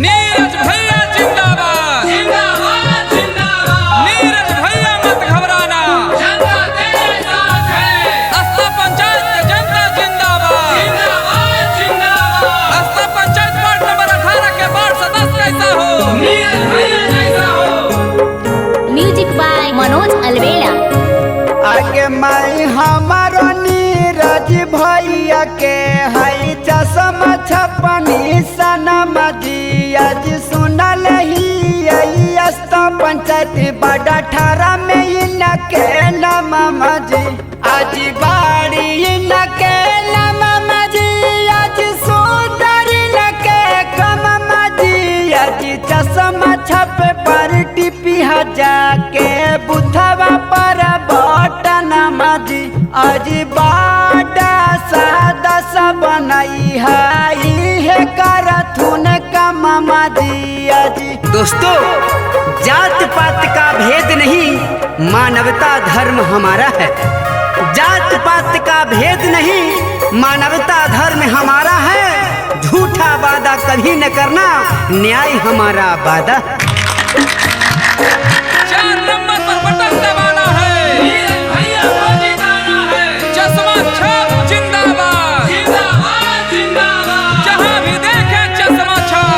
नीरज भैया जिंदाबाद जिंदाबाद जिंदाबाद। नीरज भैया मत घबराना, जनता तेरे साथ है। अस्ता पंचायत के जनता जिंदाबाद जिंदाबाद जिंदाबाद। अस्ता पंचायत वार्ड नंबर 18 के वार्ड सदस्य कैसा हो, नीरज भैया जैसा हो। Music by Manoj Alwela. आगे माई हमारो नीरज भैया के हई चश्मा छपनी सनम जी आज सुनल ही अस्ता पंचायत बड़ा 18 में इनके नाम जी आज बाड़ी इनके नाम जी आज सुंदर इनके कम जी आज चश्मा छप पर टिपी जाके बुथवा पर बटन जी आज बाड़ा सादा सा बनाई है करथुन का मामा जी आज। दोस्तों, जात पात का भेद नहीं, मानवता धर्म हमारा है। जात पात का भेद नहीं, मानवता धर्म हमारा है। झूठा वादा कभी न करना, न्याय हमारा वादा। 4 नंबर पर बटन दबाना है, नीरज भैया को जिताना है। चश्मा छाप जिंदाबाद जिंदाबाद जिंदाबाद। जहां भी देखे चश्मा छाप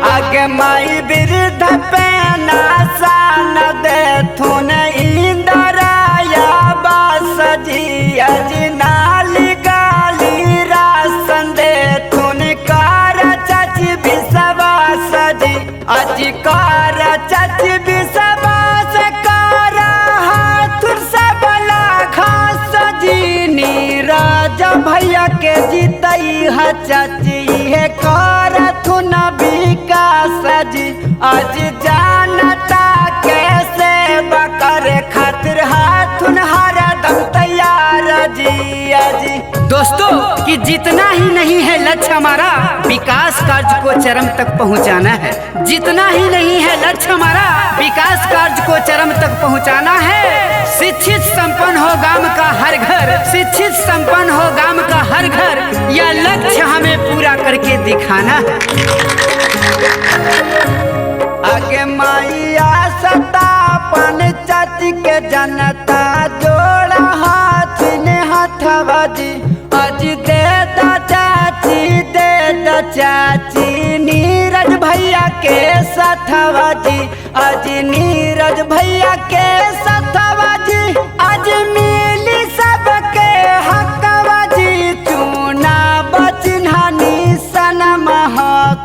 आगे माई बिरध पेना सान दे थुन इंदराया बास जी आज नाली गाली रासन दे थुन कार चाची विश्वास जी आज कार चाची विश्वास कार हाथ सबला खास जी नीरज भैया के जीतई है चाची है कार थुन विकास जी आज जानता कैसे बकर खातिर हाथुन हरदम तैयार जी आज। दोस्तों, कि जितना ही नहीं है लक्ष्य हमारा विकास कार्य को चरम तक पहुंचाना है। जितना ही नहीं है लक्ष्य हमारा विकास कार्य को चरम तक पहुंचाना है। शिक्षित संपन्न हो गांव का हर घर, शिक्षित संपन्न हो गांव का हर घर, यह लक्ष्य हमें पूरा करके दिखाना है। आगे माइया सतापन चाची के जनता जोड़ा हाथ ने हथवा जी आज दे दा चाची दे दा चाची नीरज भैया के सथवा जी आज नीरज भैया के सथवा जी आज मिली सबके हकवा जी चूना बचिन्हानी सनम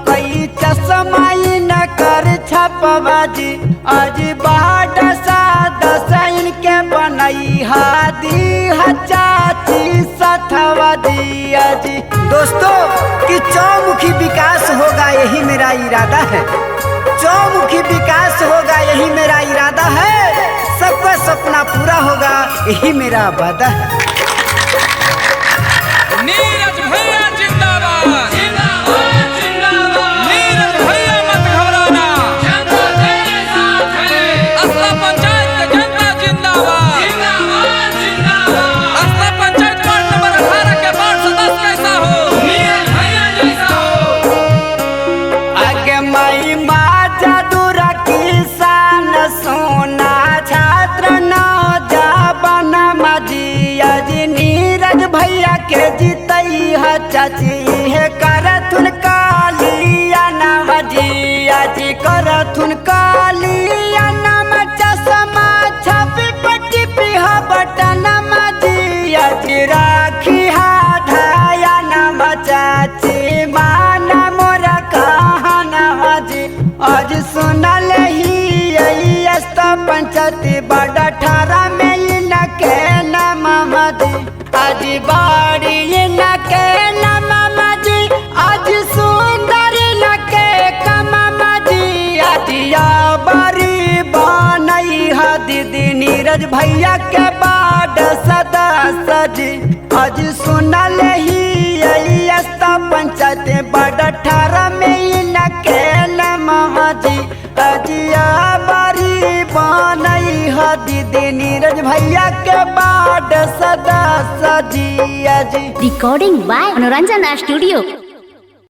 कई चश्मा न कर छपवा जी आज बाड़ा सादा साइन के बनई हादी चाची सथवा जी आज। दोस्तों, कि चौमुखी विकास होगा यही मेरा इरादा है। चौमुखी विकास होगा यही मेरा इरादा है। सबका सपना पूरा होगा यही मेरा वादा है। नीरज भैया जिंदाबाद जिंदाबाद जिंदाबाद। नीरज भैया मत घबराना, जनता तेरे साथ है। अस्ता पंचायत के जनता जिंदाबाद जिंदाबाद जिंदाबाद। अस्ता पंचायत वार्ड नंबर 18 के वार्ड सदस्य कैसा हो, नीरज भैया जैसा हो। आगे माई माँ जादूरा किसान सोना छात्र नौजवान मजी आज नीरज भैया के जीतई है चाची है करथुन कालिया नाम जी आज करथुन कालिया नाम चश्मा छपी पट्टी पिहा बटन जी आज राखी हाधाया नाम चाची माना मोरा कहा नाम जी आज सुनल ही अस्ता पंचायत बड़ा 18 में इनके नाम जी आज बाड़ी इनके नाम जी आज सुंदर इनके कम जी आज या बारी बनई है दीदी नीरज भैया के बाद सदस्य जी आज सुनल ही अस्ता पंचायत बड़ा 18 में इनके नाम जी आज या बारी बनई है दीदी नीरज भैया के बाद सदस्य दादा सजिया जी। Recording by Manoranjana Studio.